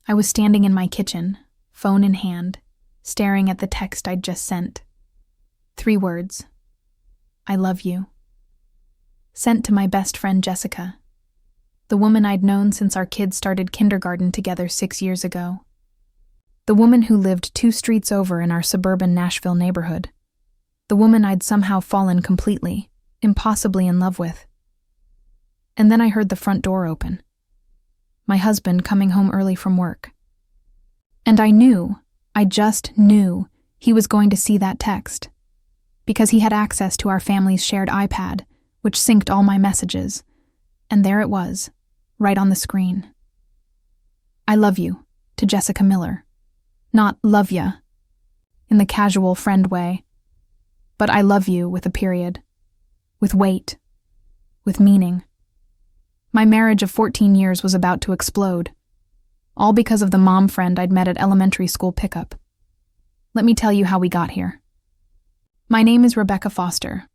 I was standing in my kitchen, phone in hand, staring at the text I'd just sent. 3 words. I love you. Sent to my best friend Jessica, the woman I'd known since our kids started kindergarten together 6 years ago. The woman who lived 2 streets over in our suburban Nashville neighborhood. The woman I'd somehow fallen completely, impossibly in love with. And then I heard the front door open. My husband coming home early from work. And I just knew he was going to see that text, because he had access to our family's shared iPad, which synced all my messages, and there it was, right on the screen. I love you, to Jessica Miller. Not love ya, in the casual friend way, but I love you with a period, with weight, with meaning. My marriage of 14 years was about to explode, all because of the mom friend I'd met at elementary school pickup. Let me tell you how we got here. My name is Rebecca Foster.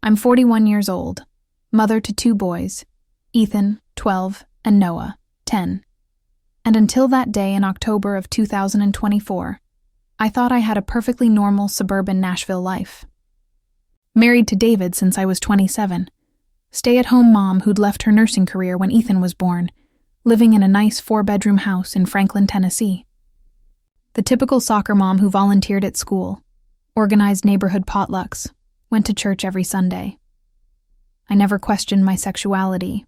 I'm 41 years old, mother to 2 boys, Ethan, 12, and Noah, 10. And until that day in October of 2024, I thought I had a perfectly normal suburban Nashville life. Married to David since I was 27, stay-at-home mom who'd left her nursing career when Ethan was born, living in a nice 4-bedroom house in Franklin, Tennessee. The typical soccer mom who volunteered at school, organized neighborhood potlucks, went to church every Sunday. I never questioned my sexuality,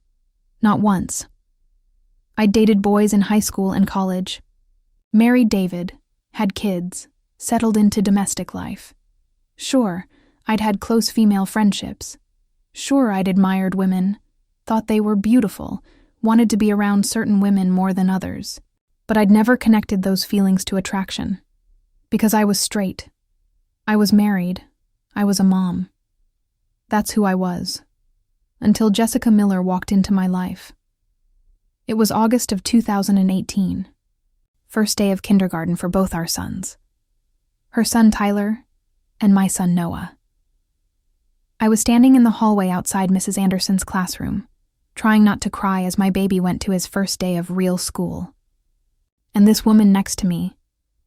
not once. I dated boys in high school and college, married David, had kids, settled into domestic life. Sure, I'd had close female friendships. Sure, I'd admired women, thought they were beautiful, wanted to be around certain women more than others. But I'd never connected those feelings to attraction. Because I was straight. I was married. I was a mom. That's who I was. Until Jessica Miller walked into my life. It was August of 2018. First day of kindergarten for both our sons. Her son Tyler, and my son Noah. I was standing in the hallway outside Mrs. Anderson's classroom, trying not to cry as my baby went to his first day of real school. And this woman next to me,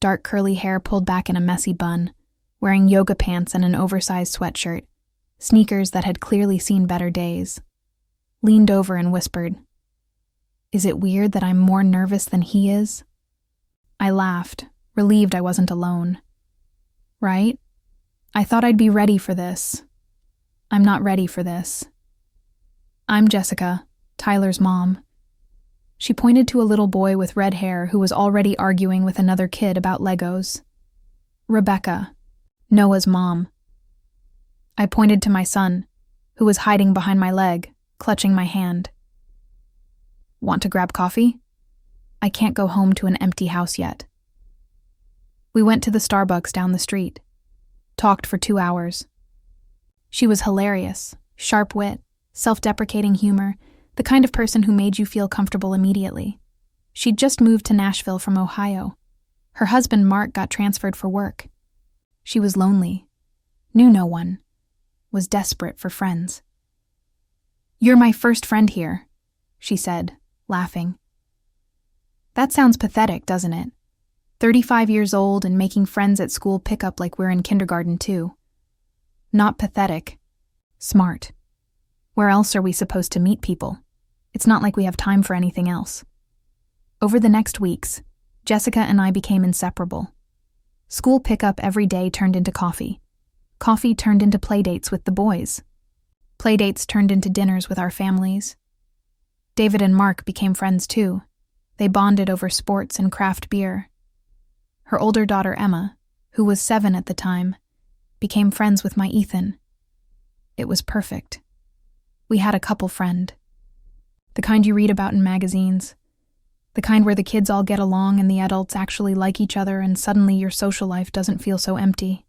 dark curly hair pulled back in a messy bun, wearing yoga pants and an oversized sweatshirt, sneakers that had clearly seen better days, leaned over and whispered, "Is it weird that I'm more nervous than he is?" I laughed, relieved I wasn't alone. Right? I thought I'd be ready for this. I'm not ready for this. I'm Jessica, Tyler's mom. She pointed to a little boy with red hair who was already arguing with another kid about Legos. Rebecca, Noah's mom. I pointed to my son, who was hiding behind my leg, clutching my hand. Want to grab coffee? I can't go home to an empty house yet. We went to the Starbucks down the street. Talked for 2 hours. She was hilarious, sharp wit, self-deprecating humor, the kind of person who made you feel comfortable immediately. She'd just moved to Nashville from Ohio. Her husband Mark got transferred for work. She was lonely, knew no one, was desperate for friends. "You're my first friend here," she said, laughing. That sounds pathetic, doesn't it? 35 years old and making friends at school pickup like we're in kindergarten too. Not pathetic. Smart. Where else are we supposed to meet people? It's not like we have time for anything else. Over the next weeks, Jessica and I became inseparable. School pickup every day turned into coffee. Coffee turned into playdates with the boys. Playdates turned into dinners with our families. David and Mark became friends too. They bonded over sports and craft beer. Her older daughter Emma, who was 7 at the time, became friends with my Ethan. It was perfect. We had a couple friend. The kind you read about in magazines. The kind where the kids all get along and the adults actually like each other and suddenly your social life doesn't feel so empty.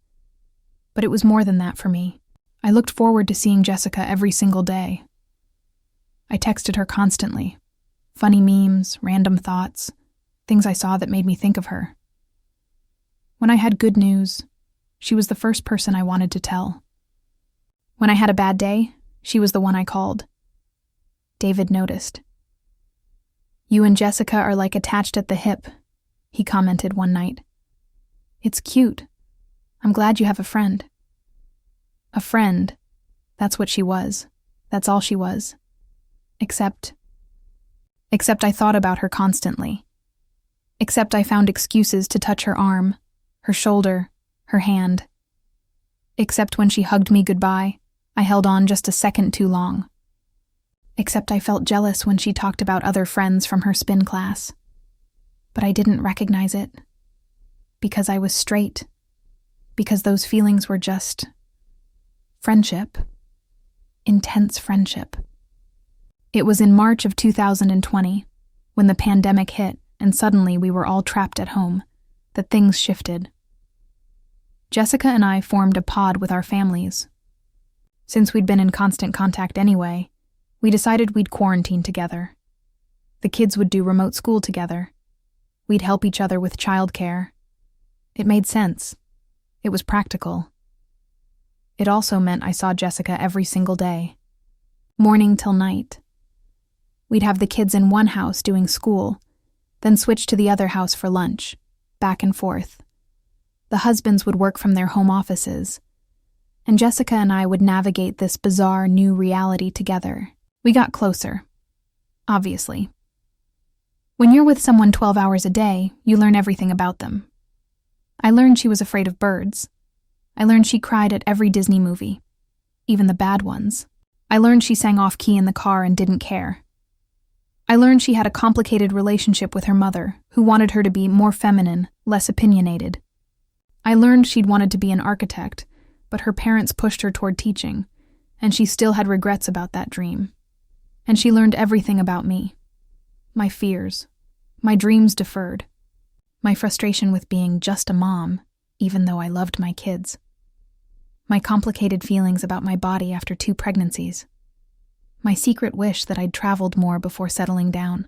But it was more than that for me. I looked forward to seeing Jessica every single day. I texted her constantly. Funny memes, random thoughts, things I saw that made me think of her. When I had good news, she was the first person I wanted to tell. When I had a bad day, she was the one I called. David noticed. "You and Jessica are like attached at the hip," he commented one night. It's cute. I'm glad you have a friend. A friend. That's what she was. That's all she was. Except I thought about her constantly. Except I found excuses to touch her arm, her shoulder, her hand. Except when she hugged me goodbye, I held on just a second too long. Except I felt jealous when she talked about other friends from her spin class. But I didn't recognize it. Because I was straight. Because those feelings were just friendship. Intense friendship. It was in March of 2020, when the pandemic hit and suddenly we were all trapped at home, that things shifted. Jessica and I formed a pod with our families. Since we'd been in constant contact anyway, we decided we'd quarantine together. The kids would do remote school together. We'd help each other with childcare. It made sense. It was practical. It also meant I saw Jessica every single day, morning till night. We'd have the kids in one house doing school, then switch to the other house for lunch, back and forth. The husbands would work from their home offices, and Jessica and I would navigate this bizarre new reality together. We got closer, obviously. When you're with someone 12 hours a day, you learn everything about them. I learned she was afraid of birds. I learned she cried at every Disney movie, even the bad ones. I learned she sang off-key in the car and didn't care. I learned she had a complicated relationship with her mother, who wanted her to be more feminine, less opinionated. I learned she'd wanted to be an architect, but her parents pushed her toward teaching, and she still had regrets about that dream. And she learned everything about me. My fears, my dreams deferred, my frustration with being just a mom, even though I loved my kids, my complicated feelings about my body after 2 pregnancies, my secret wish that I'd traveled more before settling down.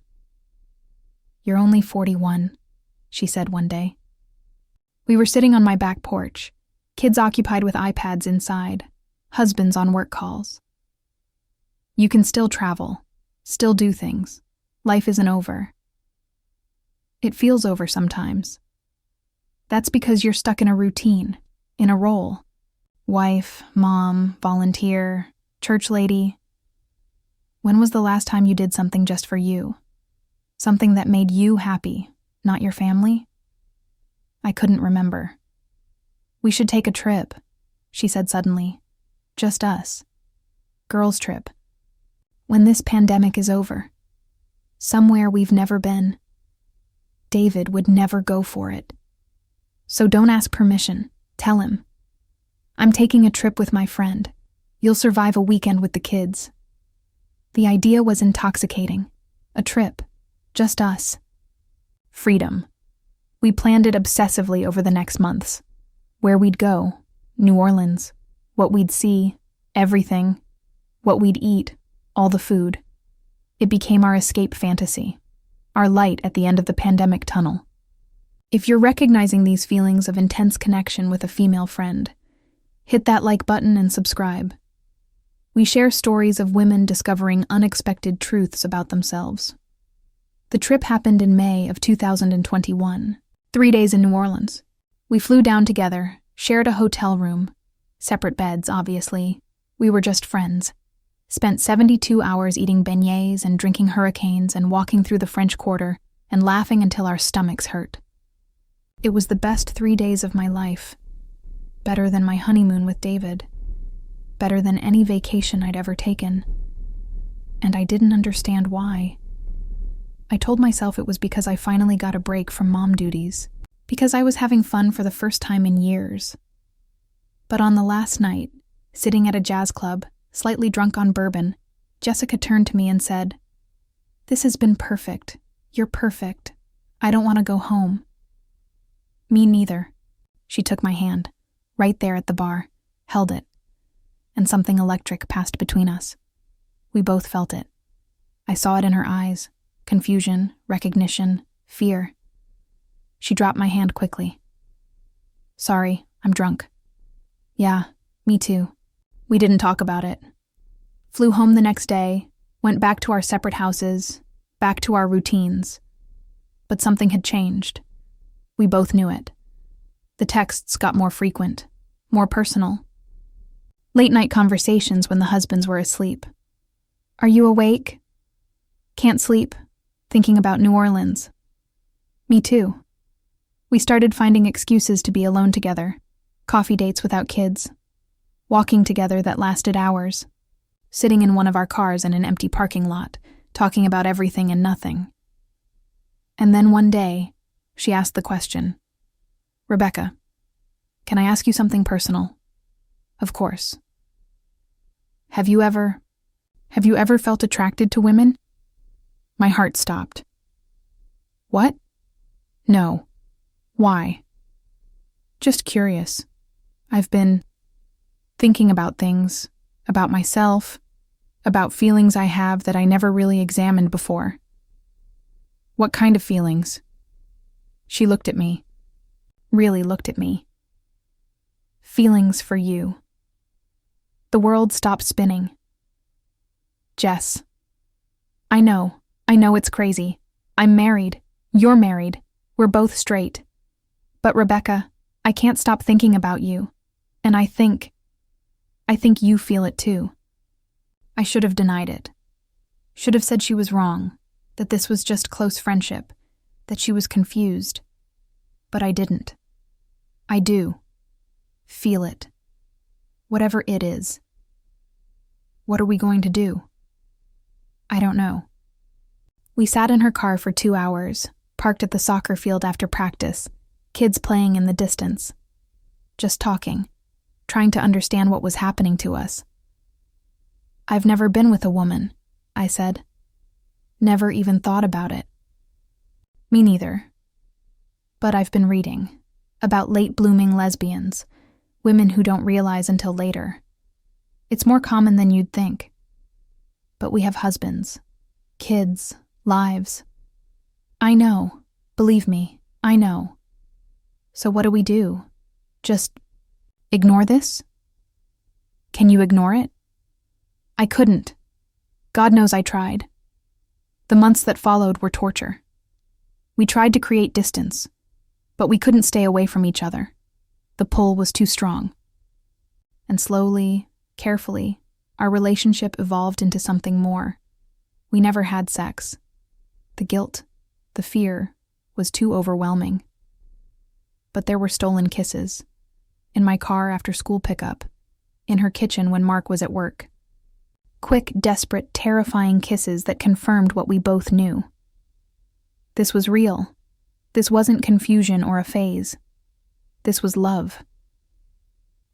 You're only 41, she said one day. We were sitting on my back porch, kids occupied with iPads inside, husbands on work calls. You can still travel, still do things. Life isn't over. It feels over sometimes. That's because you're stuck in a routine, in a role. Wife, mom, volunteer, church lady. When was the last time you did something just for you? Something that made you happy, not your family? I couldn't remember. We should take a trip, she said suddenly. Just us. Girls' trip. When this pandemic is over. Somewhere we've never been. David would never go for it. So don't ask permission. Tell him. I'm taking a trip with my friend. You'll survive a weekend with the kids. The idea was intoxicating. A trip. Just us. Freedom. We planned it obsessively over the next months. Where we'd go. New Orleans. What we'd see. Everything. What we'd eat. All the food. It became our escape fantasy. Our light at the end of the pandemic tunnel. If you're recognizing these feelings of intense connection with a female friend, hit that like button and subscribe. We share stories of women discovering unexpected truths about themselves. The trip happened in May of 2021, 3 days in New Orleans. We flew down together, shared a hotel room, separate beds, obviously. We were just friends. Spent 72 hours eating beignets and drinking hurricanes and walking through the French Quarter and laughing until our stomachs hurt. It was the best 3 days of my life. Better than my honeymoon with David. Better than any vacation I'd ever taken. And I didn't understand why. I told myself it was because I finally got a break from mom duties, because I was having fun for the first time in years. But on the last night, sitting at a jazz club, slightly drunk on bourbon, Jessica turned to me and said, "This has been perfect. You're perfect. I don't want to go home." Me neither. She took my hand, right there at the bar, held it, and something electric passed between us. We both felt it. I saw it in her eyes, confusion, recognition, fear. She dropped my hand quickly. "Sorry, I'm drunk." "Yeah, me too." We didn't talk about it. Flew home the next day, went back to our separate houses, back to our routines. But something had changed. We both knew it. The texts got more frequent, more personal. Late-night conversations when the husbands were asleep. Are you awake? Can't sleep. Thinking about New Orleans. Me too. We started finding excuses to be alone together. Coffee dates without kids. Walking together that lasted hours. Sitting in one of our cars in an empty parking lot, talking about everything and nothing. And then one day, she asked the question, Rebecca, can I ask you something personal? Of course. Have you ever felt attracted to women? My heart stopped. What? No. Why? Just curious. I've been thinking about things, about myself, about feelings I have that I never really examined before. What kind of feelings? She looked at me. Really looked at me. Feelings for you. The world stopped spinning. Jess. I know it's crazy. I'm married. You're married. We're both straight. But Rebecca, I can't stop thinking about you. And I think you feel it too. I should have denied it. Should have said she was wrong, that this was just close friendship, that she was confused. But I didn't. I do. Feel it. Whatever it is. What are we going to do? I don't know. We sat in her car for 2 hours, parked at the soccer field after practice, kids playing in the distance. Just talking, trying to understand what was happening to us. I've never been with a woman, I said. Never even thought about it. Me neither. But I've been reading about late-blooming lesbians, women who don't realize until later. It's more common than you'd think. But we have husbands, kids, lives. I know. Believe me, I know. So what do we do? Just ignore this? Can you ignore it? I couldn't. God knows I tried. The months that followed were torture. We tried to create distance, but we couldn't stay away from each other. The pull was too strong. And slowly, carefully, our relationship evolved into something more. We never had sex. The guilt, the fear, was too overwhelming. But there were stolen kisses. In my car after school pickup. In her kitchen when Mark was at work. Quick, desperate, terrifying kisses that confirmed what we both knew. This was real. This wasn't confusion or a phase. This was love.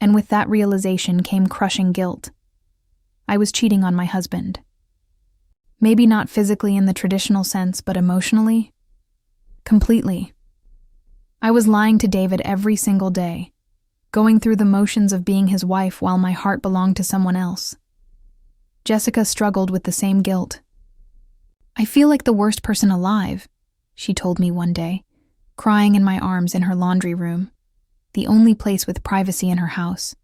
And with that realization came crushing guilt. I was cheating on my husband. Maybe not physically in the traditional sense, but emotionally. Completely. I was lying to David every single day, going through the motions of being his wife while my heart belonged to someone else. Jessica struggled with the same guilt. I feel like the worst person alive, she told me one day, crying in my arms in her laundry room, the only place with privacy in her house.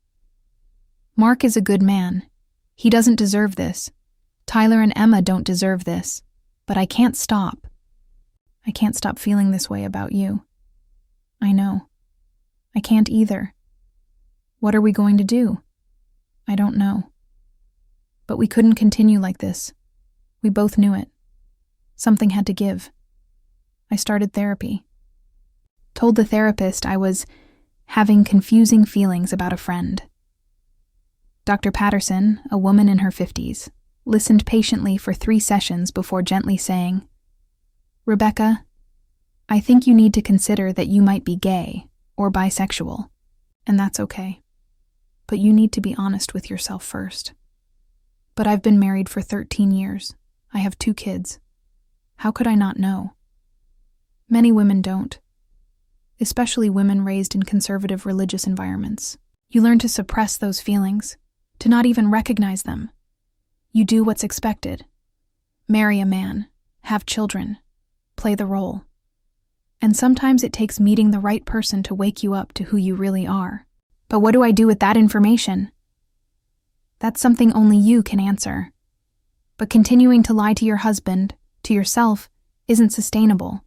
Mark is a good man. He doesn't deserve this. Tyler and Emma don't deserve this. But I can't stop. I can't stop feeling this way about you. I know. I can't either. What are we going to do? I don't know. But we couldn't continue like this. We both knew it. Something had to give. I started therapy. Told the therapist I was having confusing feelings about a friend. Dr. Patterson, a woman in her 50s, listened patiently for 3 sessions before gently saying, Rebecca, I think you need to consider that you might be gay or bisexual, and that's okay. But you need to be honest with yourself first. But I've been married for 13 years. I have 2 kids. How could I not know? Many women don't. Especially women raised in conservative religious environments. You learn to suppress those feelings, to not even recognize them. You do what's expected. Marry a man, have children, play the role. And sometimes it takes meeting the right person to wake you up to who you really are. But what do I do with that information? That's something only you can answer. But continuing to lie to your husband, to yourself, isn't sustainable.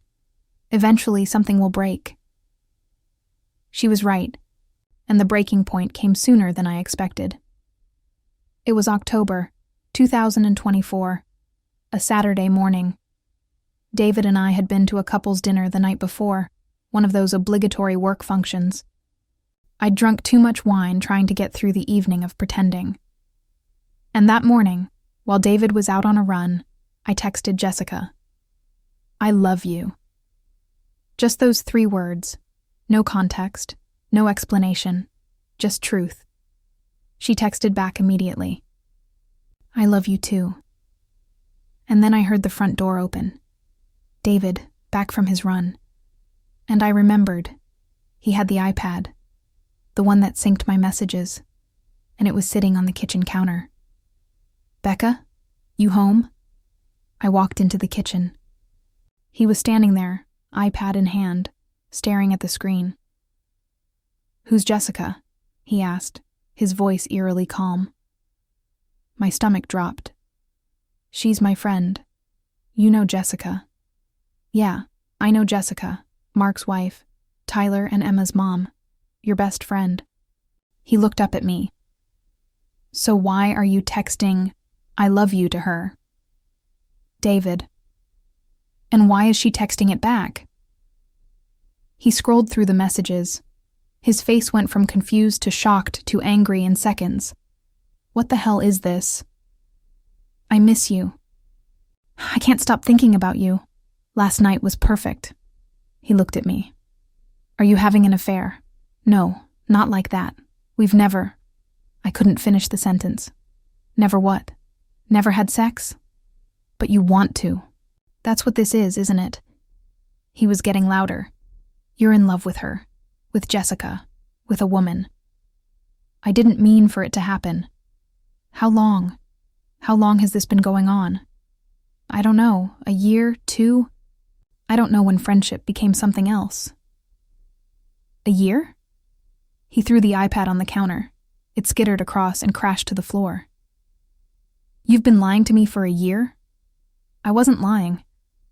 Eventually, something will break. She was right, and the breaking point came sooner than I expected. It was October 2024, a Saturday morning. David and I had been to a couple's dinner the night before, one of those obligatory work functions. I'd drunk too much wine trying to get through the evening of pretending. And that morning, while David was out on a run, I texted Jessica, "I love you." Just those 3 words, no context, no explanation, just truth. She texted back immediately, "I love you too." And then I heard the front door open. David, back from his run. And I remembered. He had the iPad, the one that synced my messages, and it was sitting on the kitchen counter. "Becca, you home?" I walked into the kitchen. He was standing there, iPad in hand, staring at the screen. "Who's Jessica?" he asked, his voice eerily calm. My stomach dropped. "She's my friend. You know Jessica." "Yeah, I know Jessica, Mark's wife, Tyler and Emma's mom, your best friend." He looked up at me. "So why are you texting 'I love you' to her?" "David." "And why is she texting it back?" He scrolled through the messages. His face went from confused to shocked to angry in seconds. "What the hell is this?" "I miss you. I can't stop thinking about you. Last night was perfect." He looked at me. "Are you having an affair?" "No, not like that. We've never..." I couldn't finish the sentence. "Never what? Never had sex?" "But you want to. That's what this is, isn't it?" He was getting louder. "You're in love with her. With Jessica. With a woman. I didn't mean for it to happen. How long? How long has this been going on?" "I don't know. A year, 2? I don't know when friendship became something else." "A year?" He threw the iPad on the counter. It skittered across and crashed to the floor. "You've been lying to me for a year?" I wasn't lying.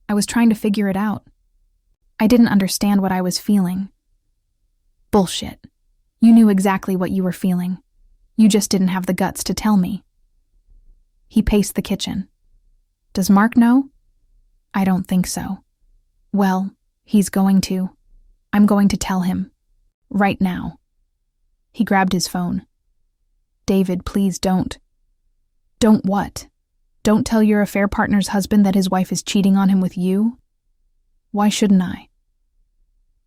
I was trying to figure it out. I didn't understand what I was feeling. "Bullshit. You knew exactly what you were feeling. You just didn't have the guts to tell me." He paced the kitchen. "Does Mark know?" "I don't think so." "Well, he's going to. I'm going to tell him. Right now." He grabbed his phone. "David, please don't." "Don't what? Don't tell your affair partner's husband that his wife is cheating on him with you?" "Why shouldn't I?"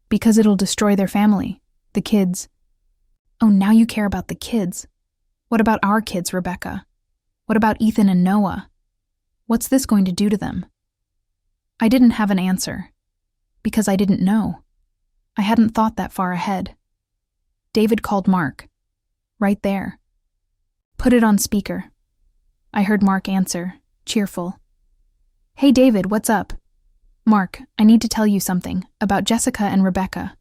"Because it'll destroy their family. The kids." "Oh, now you care about the kids. What about our kids, Rebecca? What about Ethan and Noah? What's this going to do to them?" I didn't have an answer. Because I didn't know. I hadn't thought that far ahead. David called Mark. Right there. "Put it on speaker." I heard Mark answer, cheerful. "Hey David, what's up?" "Mark, I need to tell you something about Jessica and Rebecca."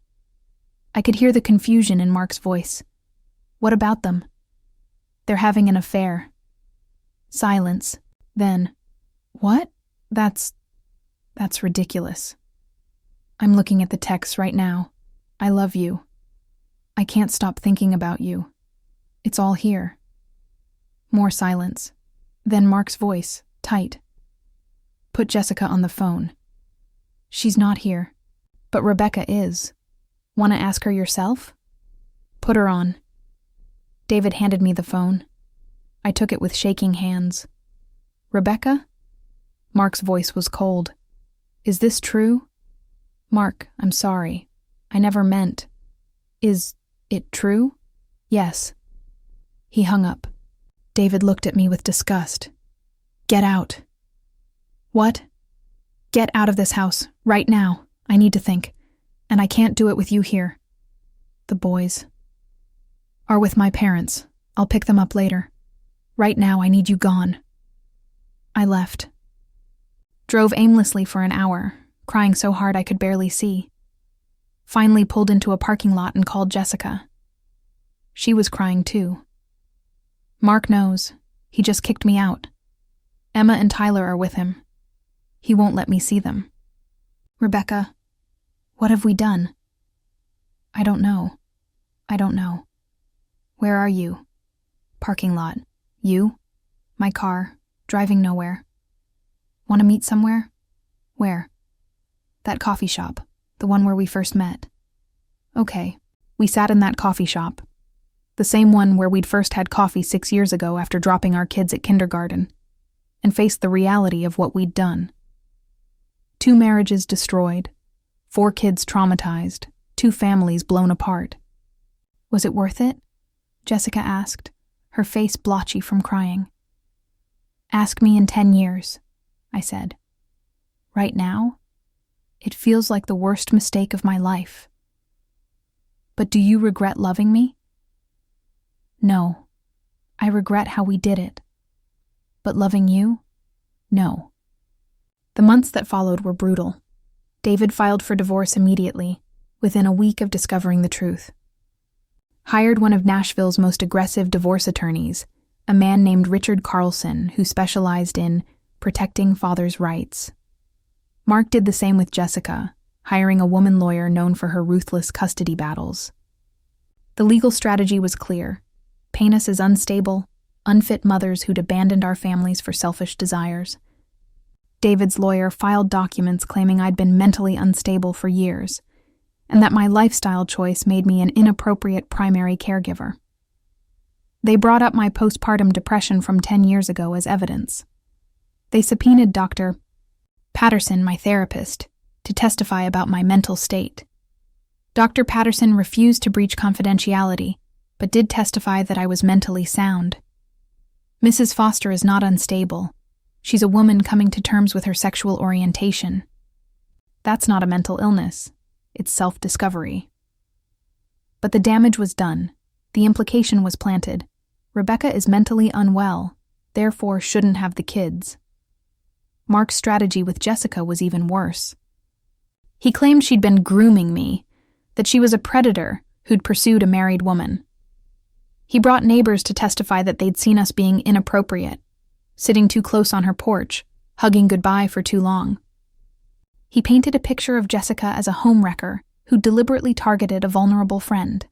I could hear the confusion in Mark's voice. "What about them?" "They're having an affair." Silence. Then, "What? That's ridiculous." "I'm looking at the text right now. I love you. I can't stop thinking about you. It's all here." More silence. Then Mark's voice, tight. "Put Jessica on the phone." "She's not here." "But Rebecca is. Want to ask her yourself?" "Put her on." David handed me the phone. I took it with shaking hands. "Rebecca?" Mark's voice was cold. "Is this true?" "Mark, I'm sorry. I never meant." "Is it true?" "Yes." He hung up. David looked at me with disgust. "Get out." "What?" "Get out of this house, right now. I need to think. And I can't do it with you here." "The boys are with my parents. I'll pick them up later. Right now, I need you gone." I left. Drove aimlessly for an hour, crying so hard I could barely see. Finally pulled into a parking lot and called Jessica. She was crying too. "Mark knows. He just kicked me out. Emma and Tyler are with him. He won't let me see them." "Rebecca, what have we done?" "I don't know. I don't know. Where are you? Parking lot. You? My car. Driving nowhere. Want to meet somewhere? Where? That coffee shop. The one where we first met. Okay. We sat in that coffee shop. The same one where we'd first had coffee 6 years ago after dropping our kids at kindergarten, and faced the reality of what we'd done. 2 marriages destroyed, 4 kids traumatized, 2 families blown apart. Was it worth it? Jessica asked, her face blotchy from crying. Ask me in 10 years, I said. Right now, it feels like the worst mistake of my life. But do you regret loving me? No. I regret how we did it. But loving you? No. The months that followed were brutal. David filed for divorce immediately, within a week of discovering the truth. Hired one of Nashville's most aggressive divorce attorneys, a man named Richard Carlson, who specialized in protecting fathers' rights. Mark did the same with Jessica, hiring a woman lawyer known for her ruthless custody battles. The legal strategy was clear: paint us as unstable, unfit mothers who'd abandoned our families for selfish desires. David's lawyer filed documents claiming I'd been mentally unstable for years, and that my lifestyle choice made me an inappropriate primary caregiver. They brought up my postpartum depression from 10 years ago as evidence. They subpoenaed Dr. Patterson, my therapist, to testify about my mental state. Dr. Patterson refused to breach confidentiality, but did testify that I was mentally sound. Mrs. Foster is not unstable. She's a woman coming to terms with her sexual orientation. That's not a mental illness. It's self-discovery. But the damage was done. The implication was planted. Rebecca is mentally unwell, therefore shouldn't have the kids. Mark's strategy with Jessica was even worse. He claimed she'd been grooming me, that she was a predator who'd pursued a married woman. He brought neighbors to testify that they'd seen us being inappropriate, sitting too close on her porch, hugging goodbye for too long. He painted a picture of Jessica as a homewrecker who deliberately targeted a vulnerable friend.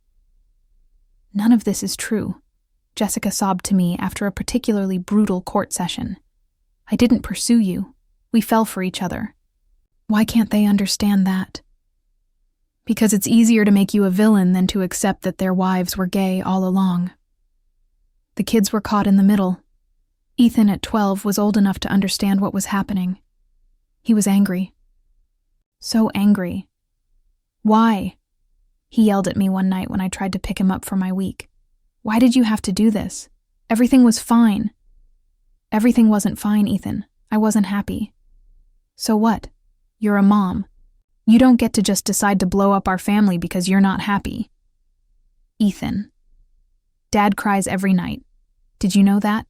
None of this is true, Jessica sobbed to me after a particularly brutal court session. I didn't pursue you. We fell for each other. Why can't they understand that? Because it's easier to make you a villain than to accept that their wives were gay all along. The kids were caught in the middle. Ethan at 12 was old enough to understand what was happening. He was angry. So angry. Why? He yelled at me one night when I tried to pick him up for my week. Why did you have to do this? Everything was fine. Everything wasn't fine, Ethan. I wasn't happy. So what? You're a mom. You don't get to just decide to blow up our family because you're not happy. Ethan. Dad cries every night. Did you know that?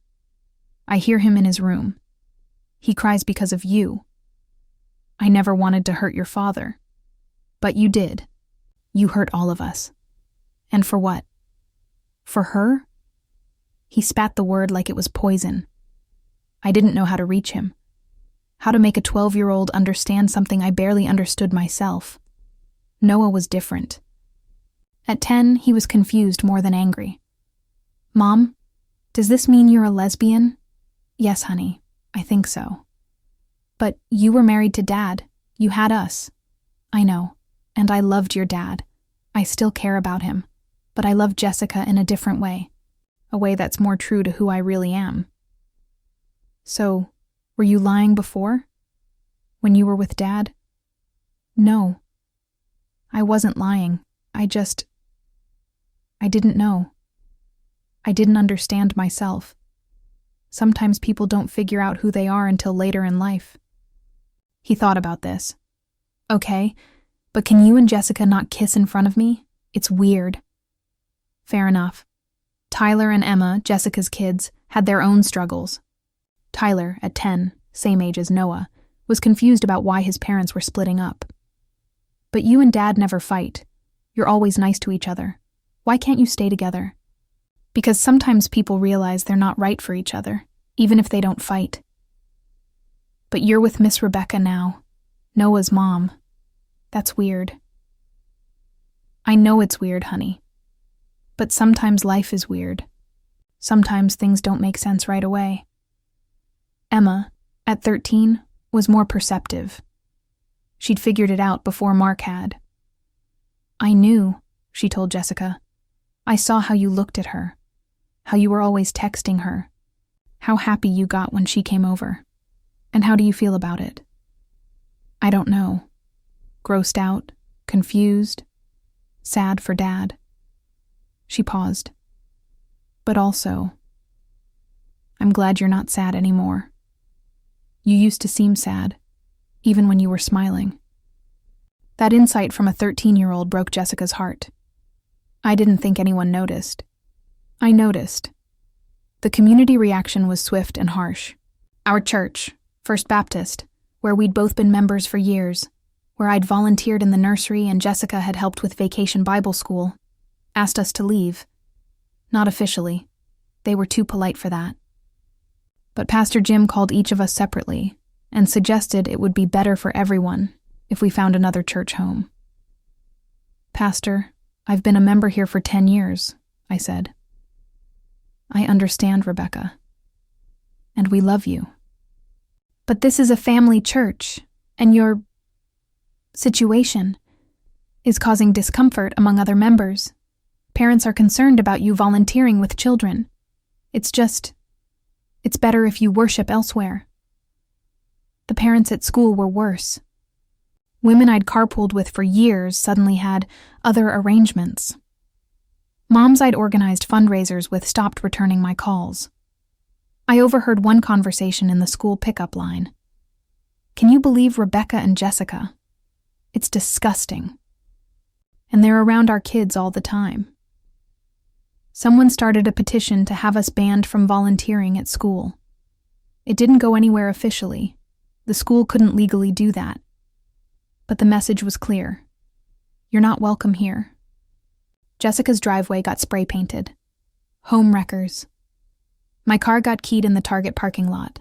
I hear him in his room. He cries because of you. I never wanted to hurt your father. But you did. You hurt all of us. And for what? For her? He spat the word like it was poison. I didn't know how to reach him. How to make a 12-year-old understand something I barely understood myself. Noah was different. At 10, he was confused more than angry. Mom, does this mean you're a lesbian? Yes, honey, I think so. But you were married to Dad. You had us. I know, and I loved your dad. I still care about him, but I love Jessica in a different way. A way that's more true to who I really am. So, were you lying before? When you were with Dad? No. I wasn't lying. I didn't know. I didn't understand myself. Sometimes people don't figure out who they are until later in life. He thought about this. Okay, but can you and Jessica not kiss in front of me? It's weird. Fair enough. Tyler and Emma, Jessica's kids, had their own struggles. Tyler, at 10, same age as Noah, was confused about why his parents were splitting up. But you and Dad never fight. You're always nice to each other. Why can't you stay together? Because sometimes people realize they're not right for each other, even if they don't fight. But you're with Miss Rebecca now, Noah's mom. That's weird. I know it's weird, honey. But sometimes life is weird. Sometimes things don't make sense right away. Emma, at 13, was more perceptive. She'd figured it out before Mark had. "I knew," she told Jessica. "I saw how you looked at her, how you were always texting her, how happy you got when she came over. And how do you feel about it?" "I don't know. Grossed out, confused, sad for Dad." She paused. "But also, I'm glad you're not sad anymore. You used to seem sad, even when you were smiling." That insight from a 13-year-old broke Jessica's heart. I didn't think anyone noticed. I noticed. The community reaction was swift and harsh. Our church, First Baptist, where we'd both been members for years, where I'd volunteered in the nursery and Jessica had helped with Vacation Bible School, asked us to leave. Not officially. They were too polite for that. But Pastor Jim called each of us separately and suggested it would be better for everyone if we found another church home. "Pastor, I've been a member here for 10 years, I said. "I understand, Rebecca. And we love you. But this is a family church, and your situation is causing discomfort among other members. Parents are concerned about you volunteering with children. It's better if you worship elsewhere." The parents at school were worse. Women I'd carpooled with for years suddenly had other arrangements. Moms I'd organized fundraisers with stopped returning my calls. I overheard one conversation in the school pickup line. "Can you believe Rebecca and Jessica? It's disgusting. And they're around our kids all the time." Someone started a petition to have us banned from volunteering at school. It didn't go anywhere officially. The school couldn't legally do that. But the message was clear. You're not welcome here. Jessica's driveway got spray painted. Home wreckers. My car got keyed in the Target parking lot.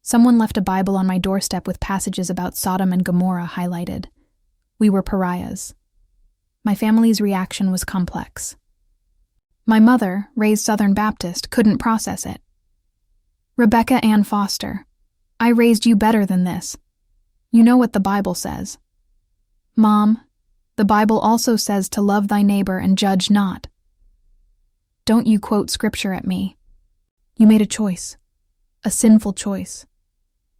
Someone left a Bible on my doorstep with passages about Sodom and Gomorrah highlighted. We were pariahs. My family's reaction was complex. My mother, raised Southern Baptist, couldn't process it. "Rebecca Ann Foster, I raised you better than this. You know what the Bible says." "Mom, the Bible also says to love thy neighbor and judge not." "Don't you quote scripture at me. You made a choice, a sinful choice,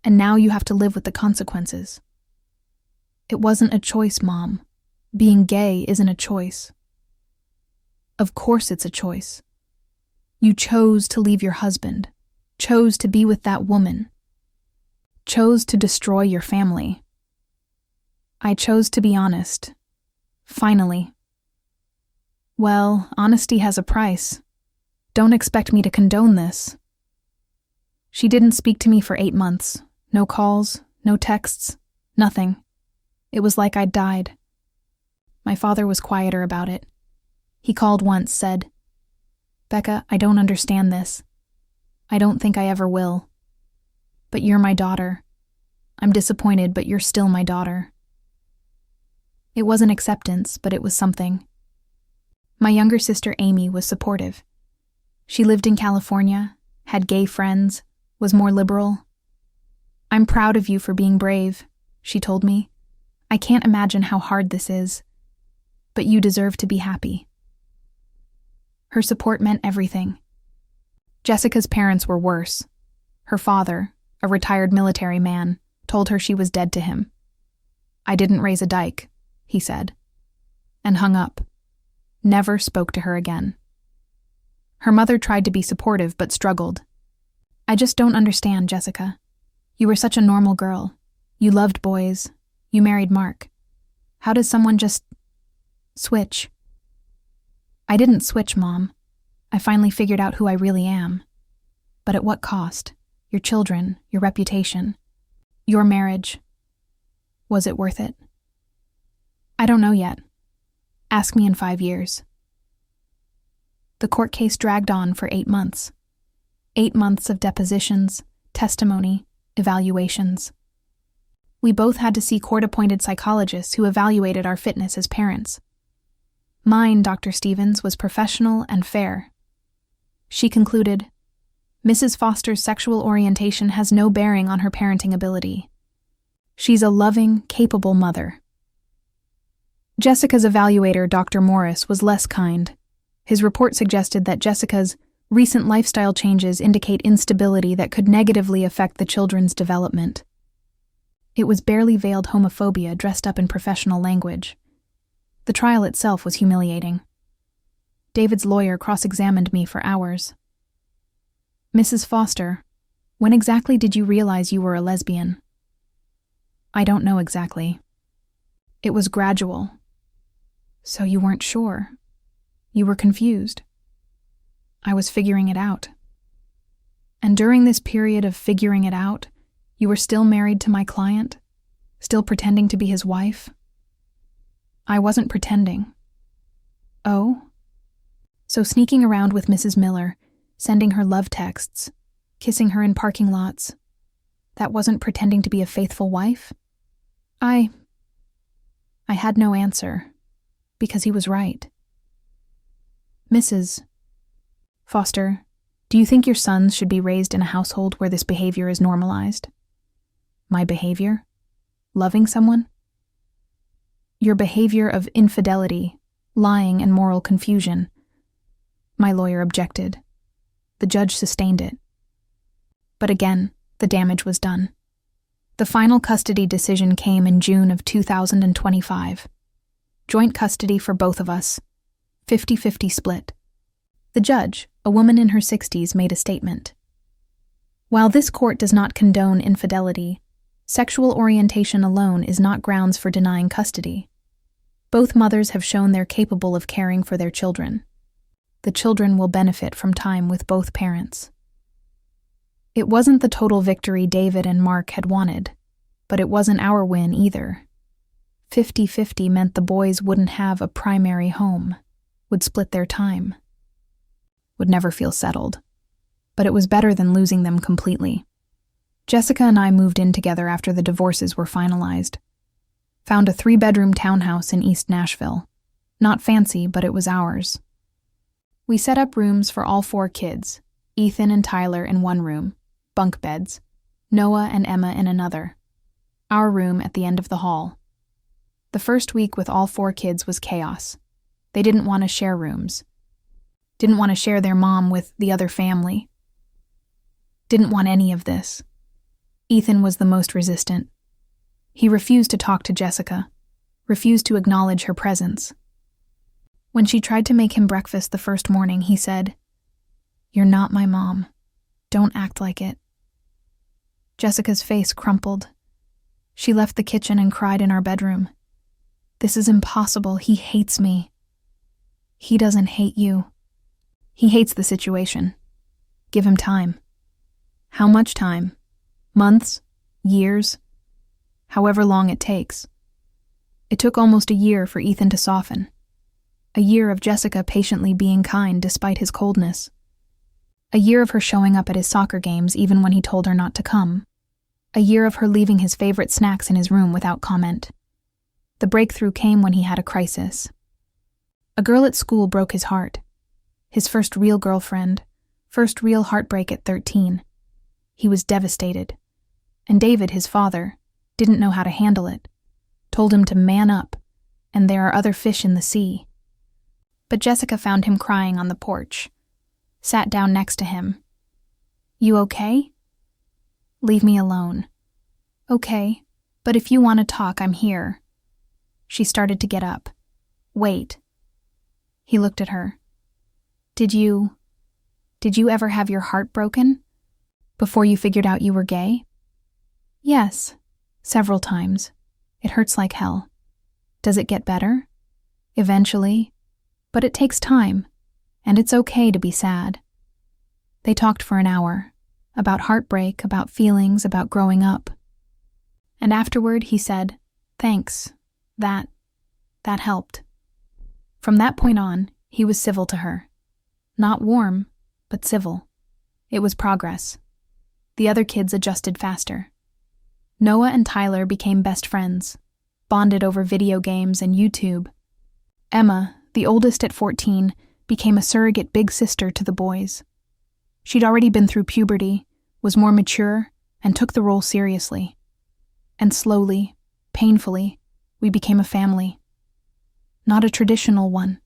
and now you have to live with the consequences." "It wasn't a choice, Mom. Being gay isn't a choice." "Of course it's a choice. You chose to leave your husband, chose to be with that woman, chose to destroy your family." I chose to be honest. Finally. "Well, honesty has a price. Don't expect me to condone this." She didn't speak to me for 8 months. No calls, no texts, nothing. It was like I'd died. My father was quieter about it. He called once, said, "Becca, I don't understand this. I don't think I ever will. But you're my daughter. I'm disappointed, but you're still my daughter." It wasn't acceptance, but it was something. My younger sister Amy was supportive. She lived in California, had gay friends, was more liberal. "I'm proud of you for being brave," she told me. "I can't imagine how hard this is. But you deserve to be happy." Her support meant everything. Jessica's parents were worse. Her father, a retired military man, told her she was dead to him. "I didn't raise a dyke," he said, and hung up. Never spoke to her again. Her mother tried to be supportive but struggled. "I just don't understand, Jessica. You were such a normal girl. You loved boys. You married Mark. How does someone just switch?" "I didn't switch, Mom. I finally figured out who I really am. But at what cost? Your children, your reputation, your marriage. Was it worth it?" "I don't know yet. Ask me in 5 years." The court case dragged on for 8 months. 8 months of depositions, testimony, evaluations. We both had to see court-appointed psychologists who evaluated our fitness as parents. Mine, Dr. Stevens, was professional and fair. She concluded, Mrs. Foster's sexual orientation has no bearing on her parenting ability. She's a loving, capable mother. Jessica's evaluator, Dr. Morris, was less kind. His report suggested that Jessica's recent lifestyle changes indicate instability that could negatively affect the children's development. It was barely veiled homophobia dressed up in professional language. The trial itself was humiliating. David's lawyer cross-examined me for hours. Mrs. Foster, when exactly did you realize you were a lesbian? I don't know exactly. It was gradual. So you weren't sure. You were confused. I was figuring it out. And during this period of figuring it out, you were still married to my client? Still pretending to be his wife? I wasn't pretending. Oh? So sneaking around with Mrs. Miller, sending her love texts, kissing her in parking lots, that wasn't pretending to be a faithful wife? I had no answer, because he was right. Mrs. Foster, do you think your sons should be raised in a household where this behavior is normalized? My behavior? Loving someone? Your behavior of infidelity, lying, and moral confusion. My lawyer objected. The judge sustained it. But again, the damage was done. The final custody decision came in June of 2025. Joint custody for both of us. 50-50 split. The judge, a woman in her 60s, made a statement. While this court does not condone infidelity, sexual orientation alone is not grounds for denying custody. Both mothers have shown they're capable of caring for their children. The children will benefit from time with both parents. It wasn't the total victory David and Mark had wanted, but it wasn't our win either. 50-50 meant the boys wouldn't have a primary home, would split their time, would never feel settled. But it was better than losing them completely. Jessica and I moved in together after the divorces were finalized. Found a 3-bedroom townhouse in East Nashville. Not fancy, but it was ours. We set up rooms for all 4 kids, Ethan and Tyler in one room, bunk beds, Noah and Emma in another. Our room at the end of the hall. The first week with all 4 kids was chaos. They didn't want to share rooms. Didn't want to share their mom with the other family. Didn't want any of this. Ethan was the most resistant. He refused to talk to Jessica, refused to acknowledge her presence. When she tried to make him breakfast the first morning, he said, "You're not my mom. Don't act like it." Jessica's face crumpled. She left the kitchen and cried in our bedroom. "This is impossible. He hates me." "He doesn't hate you. He hates the situation. Give him time." How much time? Months? Years? However long it takes. It took almost a year for Ethan to soften. A year of Jessica patiently being kind despite his coldness. A year of her showing up at his soccer games even when he told her not to come. A year of her leaving his favorite snacks in his room without comment. The breakthrough came when he had a crisis. A girl at school broke his heart. His first real girlfriend, first real heartbreak at 13. He was devastated. And David, his father, didn't know how to handle it. Told him to man up, and there are other fish in the sea. But Jessica found him crying on the porch. Sat down next to him. "You okay?" "Leave me alone." "Okay, but if you want to talk, I'm here." She started to get up. "Wait." He looked at her. Did you ever have your heart broken? Before you figured out you were gay?" "Yes, several times. It hurts like hell." "Does it get better?" "Eventually. But it takes time, and it's okay to be sad." They talked for an hour, about heartbreak, about feelings, about growing up. And afterward he said, "Thanks. That helped." From that point on, he was civil to her. Not warm, but civil. It was progress. The other kids adjusted faster. Noah and Tyler became best friends, bonded over video games and YouTube. Emma, the oldest at 14, became a surrogate big sister to the boys. She'd already been through puberty, was more mature, and took the role seriously. And slowly, painfully, we became a family. Not a traditional one.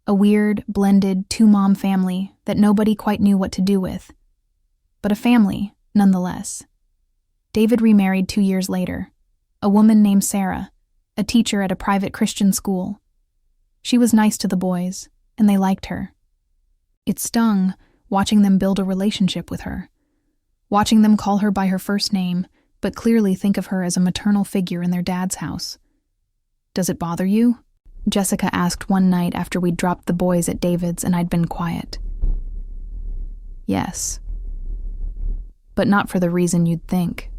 A weird, blended, two-mom family that nobody quite knew what to do with. But a family, nonetheless. David remarried 2 years later. A woman named Sarah, a teacher at a private Christian school. She was nice to the boys, and they liked her. It stung watching them build a relationship with her, watching them call her by her first name, but clearly think of her as a maternal figure in their dad's house. "Does it bother you?" Jessica asked one night after we'd dropped the boys at David's and I'd been quiet. "Yes. But not for the reason you'd think.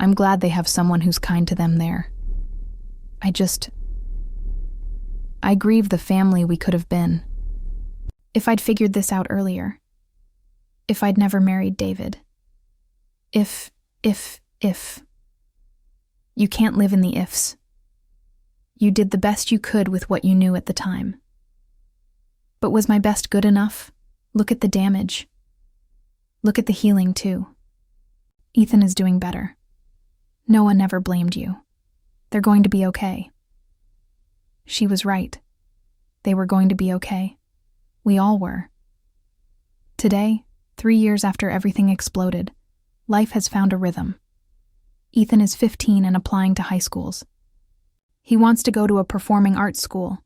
I'm glad they have someone who's kind to them there. I grieve the family we could have been. If I'd figured this out earlier. If I'd never married David. If. You can't live in the ifs. You did the best you could with what you knew at the time. But was my best good enough? Look at the damage. Look at the healing, too. Ethan is doing better. Noah never blamed you. They're going to be okay." She was right. They were going to be okay. We all were. Today, 3 years after everything exploded, life has found a rhythm. Ethan is 15 and applying to high schools. He wants to go to a performing arts school.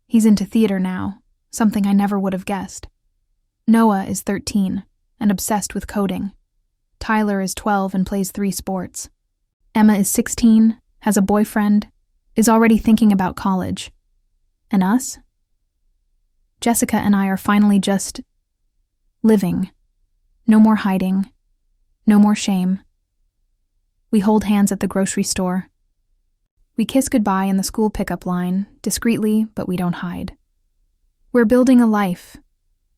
He's into theater now, something I never would have guessed. Noah is 13 and obsessed with coding. Tyler is 12 and plays 3 sports. Emma is 16, has a boyfriend, is already thinking about college. And us? Jessica and I are finally just living. No more hiding. No more shame. We hold hands at the grocery store. We kiss goodbye in the school pickup line, discreetly, but we don't hide. We're building a life.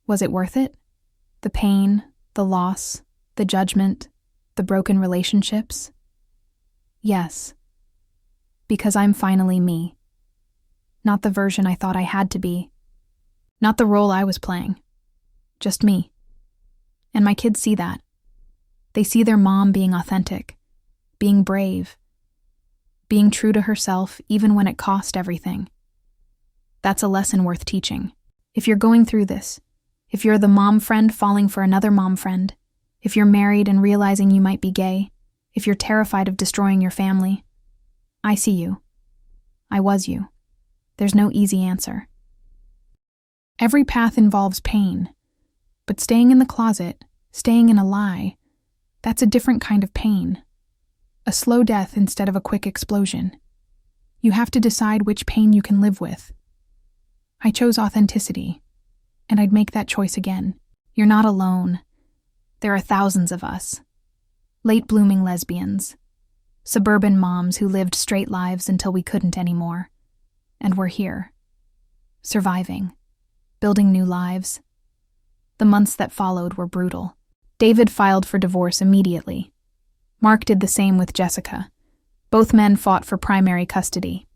Was it worth it? The pain, the loss, the judgment, the broken relationships? Yes. Because I'm finally me. Not the version I thought I had to be. Not the role I was playing. Just me. And my kids see that. They see their mom being authentic, being brave, being true to herself even when it cost everything. That's a lesson worth teaching. If you're going through this, if you're the mom friend falling for another mom friend, if you're married and realizing you might be gay, if you're terrified of destroying your family, I see you. I was you. There's no easy answer. Every path involves pain, but staying in the closet, staying in a lie, that's a different kind of pain. A slow death instead of a quick explosion. You have to decide which pain you can live with. I chose authenticity, and I'd make that choice again. You're not alone. There are thousands of us. Late-blooming lesbians. Suburban moms who lived straight lives until we couldn't anymore. And we're here. Surviving. Building new lives. The months that followed were brutal. David filed for divorce immediately. Mark did the same with Jessica. Both men fought for primary custody.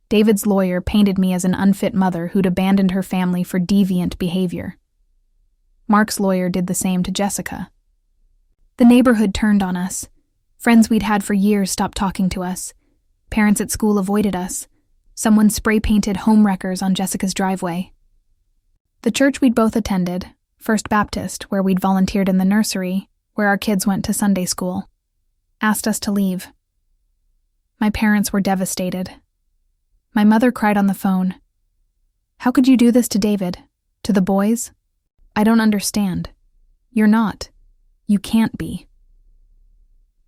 David's lawyer painted me as an unfit mother who'd abandoned her family for deviant behavior. Mark's lawyer did the same to Jessica. The neighborhood turned on us. Friends we'd had for years stopped talking to us. Parents at school avoided us. Someone spray-painted homewreckers on Jessica's driveway. The church we'd both attended, First Baptist, where we'd volunteered in the nursery, where our kids went to Sunday school, asked us to leave. My parents were devastated. My mother cried on the phone. "How could you do this to David? To the boys? I don't understand. You're not. You can't be."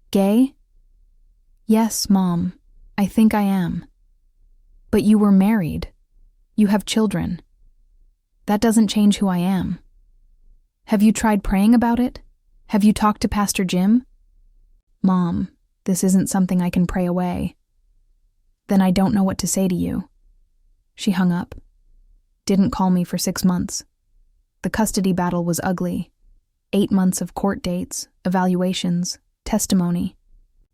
"Gay?" "Yes, Mom. I think I am." "But you were married. You have children. That doesn't change who I am." "Have you tried praying about it? Have you talked to Pastor Jim?" "Mom, this isn't something I can pray away." "Then I don't know what to say to you." She hung up. Didn't call me for 6 months. The custody battle was ugly. 8 months of court dates, evaluations, testimony.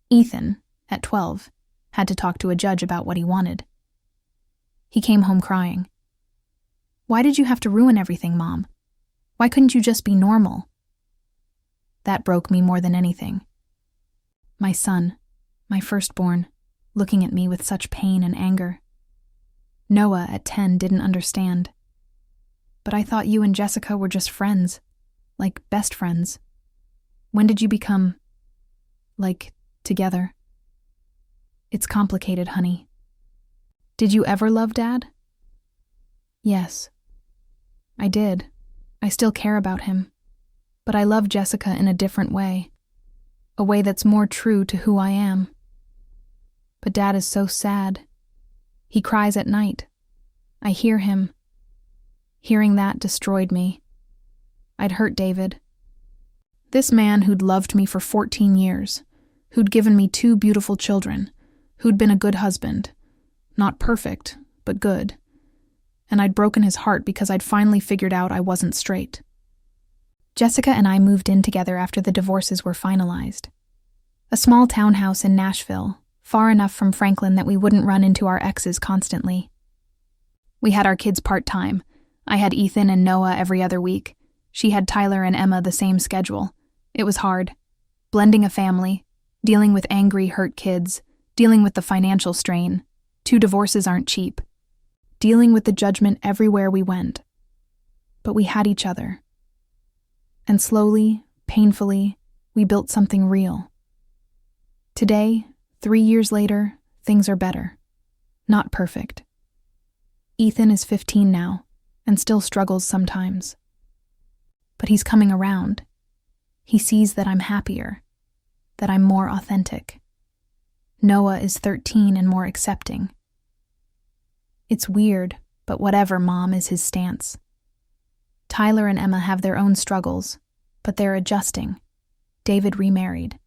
Ethan, at 12, had to talk to a judge about what he wanted. He came home crying. "Why did you have to ruin everything, Mom? Why couldn't you just be normal?" That broke me more than anything. My son, my firstborn, looking at me with such pain and anger. Noah, at 10, didn't understand. "But I thought you and Jessica were just friends, like best friends. When did you become, together?" "It's complicated, honey." "Did you ever love Dad?" "Yes, I did. I still care about him. But I love Jessica in a different way. A way that's more true to who I am. But Dad is so sad. He cries at night. I hear him. Hearing that destroyed me. I'd hurt David. This man who'd loved me for 14 years, who'd given me 2 beautiful children, who'd been a good husband. Not perfect, but good. And I'd broken his heart because I'd finally figured out I wasn't straight. Jessica and I moved in together after the divorces were finalized. A small townhouse in Nashville, far enough from Franklin that we wouldn't run into our exes constantly. We had our kids part-time. I had Ethan and Noah every other week. She had Tyler and Emma the same schedule. It was hard. Blending a family, dealing with angry, hurt kids, dealing with the financial strain. 2 divorces aren't cheap. Dealing with the judgment everywhere we went. But we had each other. And slowly, painfully, we built something real. Today, 3 years later, things are better. Not perfect. Ethan is 15 now, and still struggles sometimes. But he's coming around. He sees that I'm happier, that I'm more authentic. Noah is 13 and more accepting. It's weird, but whatever, Mom, is his stance. Tyler and Emma have their own struggles, but they're adjusting. David remarried.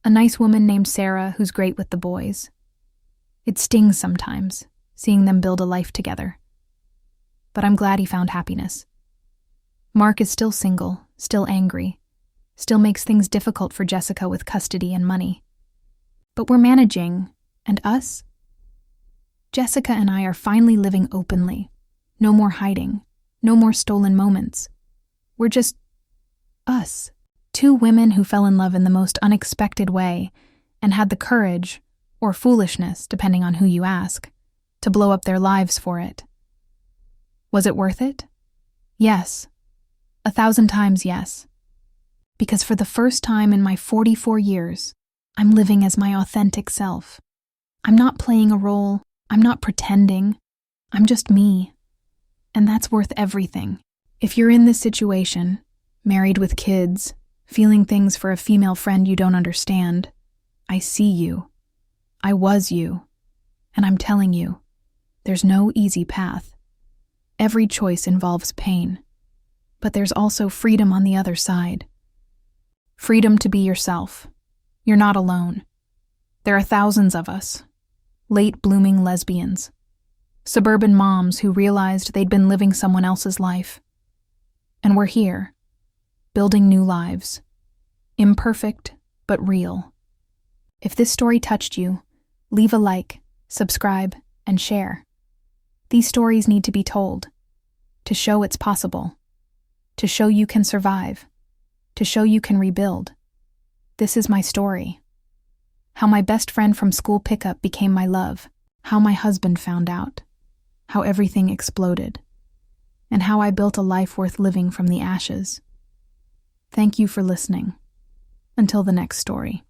A nice woman named Sarah who's great with the boys. It stings sometimes, seeing them build a life together. But I'm glad he found happiness. Mark is still single, still angry, still makes things difficult for Jessica with custody and money. But we're managing, and us? Jessica and I are finally living openly. No more hiding. No more stolen moments. We're just us. 2 women who fell in love in the most unexpected way and had the courage, or foolishness, depending on who you ask, to blow up their lives for it. Was it worth it? Yes. 1,000 times yes. Because for the first time in my 44 years, I'm living as my authentic self. I'm not playing a role. I'm not pretending. I'm just me. And that's worth everything. If you're in this situation, married with kids, feeling things for a female friend you don't understand, I see you. I was you. And I'm telling you, there's no easy path. Every choice involves pain. But there's also freedom on the other side. Freedom to be yourself. You're not alone. There are thousands of us. Late-blooming lesbians. Suburban moms who realized they'd been living someone else's life. And we're here, building new lives. Imperfect, but real. If this story touched you, leave a like, subscribe, and share. These stories need to be told, to show it's possible, to show you can survive, to show you can rebuild. This is my story. How my best friend from school pickup became my love, how my husband found out, how everything exploded, and how I built a life worth living from the ashes. Thank you for listening. Until the next story.